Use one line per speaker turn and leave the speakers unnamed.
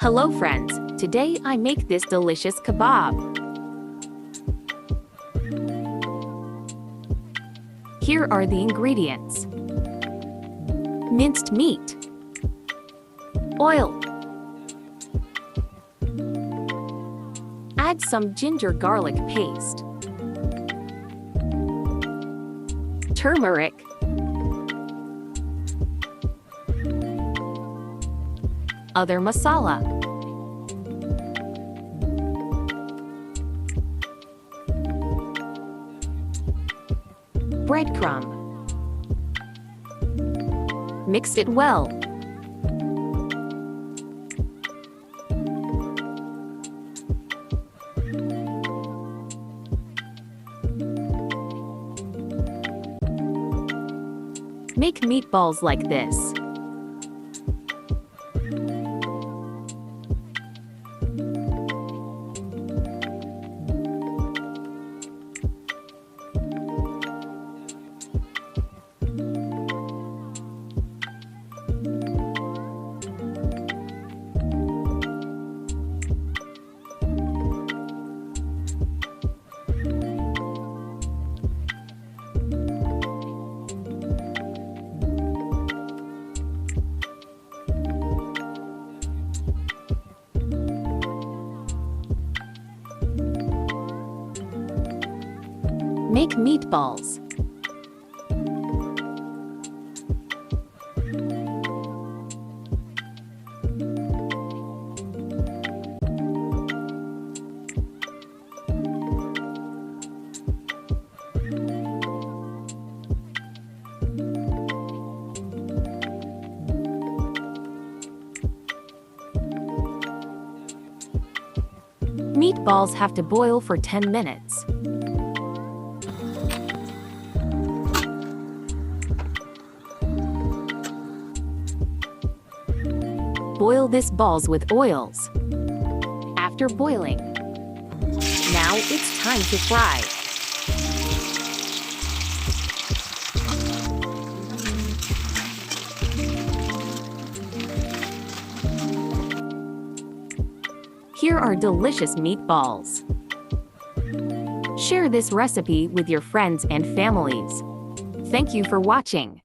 Hello friends, today I make this delicious kebab. Here are the ingredients. Minced meat, oil, add some ginger garlic paste, turmeric, other masala, breadcrumb. Mix it well. Make meatballs like this. Make meatballs. Meatballs have to boil for 10 minutes. Boil these balls with oils. After boiling, now it's time to fry. Here are delicious meatballs. Share this recipe with your friends and families. Thank you for watching.